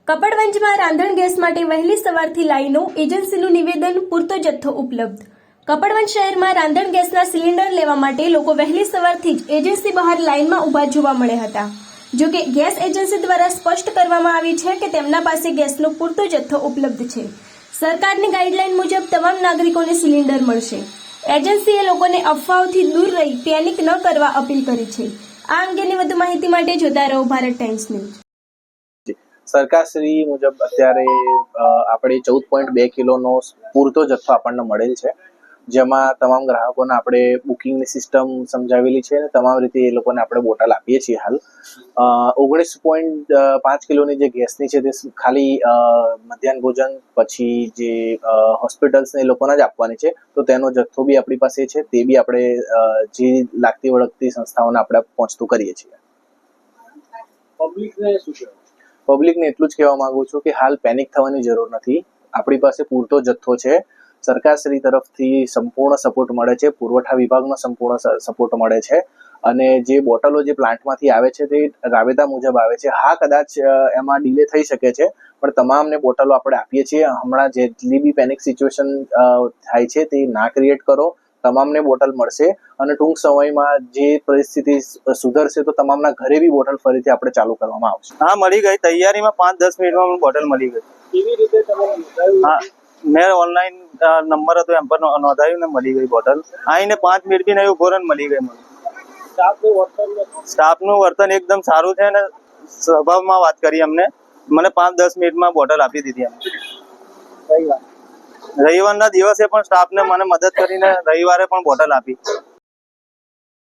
કપડવંજમાં રાંધણ ગેસ માટે વહેલી સવારથી લાઈનો, એજન્સીનું નિવેદન, પૂરતો જથ્થો ઉપલબ્ધ. કપડવંજ શહેરમાં રાંધણ ગેસના સિલિન્ડર લેવા માટે લોકો વહેલી સવારથી જ એજન્સી બહાર લાઈનમાં ઊભા જોવા મળ્યા હતા. જો કે ગેસ એજન્સી દ્વારા સ્પષ્ટ કરવામાં આવી છે કે તેમના પાસે ગેસનો પૂરતો જથ્થો ઉપલબ્ધ છે. સરકારની ગાઈડલાઈન મુજબ તમામ નાગરિકોને સિલિન્ડર મળશે. એજન્સીએ લોકોને અફવાઓથી દૂર રહી પેનિક ન કરવા અપીલ કરી છે. આ અંગેની વધુ માહિતી માટે જોતા રહો ભારત ટાઈમ્સ ન્યૂઝ. સરકારશ્રી મુજબ અત્યારે આપણે 14.2 કિલોનો પૂરતો જથ્થો આપણને મળેલ છે, જેમાં તમામ ગ્રાહકોને આપણે બુકિંગની સિસ્ટમ સમજાવેલી છે અને તમામ રીતે એ લોકોને આપણે બોટલ આપીએ છીએ. હાલ 19.5 કિલોની જે ગેસની છે તે ખાલી મધ્યાહન ભોજન પછી જે હોસ્પિટલ્સ ને એ લોકોને જ આપવાની છે, તો તેનો જથ્થો બી આપણી પાસે છે, તે બી આપણે જે લાગતી વળગતી સંસ્થાઓને આપણે પહોંચતું કરીએ છીએ. પબ્લિકને શું કહેવાય? પબ્લિકને એટલું જ કહેવા માંગુ છું કે હાલ પેનિક થવાની જરૂર નથી. આપણી પાસે પૂરતો જથ્થો છે. સરકારશ્રી તરફથી સંપૂર્ણ સપોર્ટ મળે છે, પુરવઠા વિભાગનો સંપૂર્ણ સપોર્ટ મળે છે અને જે બોટલો જે પ્લાન્ટમાંથી આવે છે તે રાબેતા મુજબ આવે છે. હા, કદાચ એમાં ડીલે થઈ શકે છે, પણ તમામને બોટલો આપણે આપીએ છીએ. હમણાં જેટલી બી પેનિક સિચ્યુએશન થાય છે તે ના ક્રિએટ કરો. તમામને બોટલ મળશે અને ટૂંક સમયમાં જે પરિસ્થિતિ સુધરશે તો તમામના ઘરે બી બોટલ ફરીથી આપણે ચાલુ કરવામાં આવશે. હા, મળી ગઈ. તૈયારીમાં 5-10 મિનિટમાં બોટલ મળી ગઈ. કેવી રીતે તમે નોંધાયું? હા, મેં ઓનલાઈન નંબર હતો એમ પર નોંધાયું ને મળી ગઈ બોટલ. આવીને 5 મિનિટ બી નહીં ઉભો રહે ને મળી ગઈ મને. સ્ટાફનું વર્તન એકદમ સારું છે અને સ્વભાવમાં વાત કરી અમને. મને 5-10 મિનિટમાં બોટલ આપી દીધી અમને. રવિવારના દિવસે પણ સ્ટાફને મને મદદ કરીને રવિવારે પણ બોટલ આપી.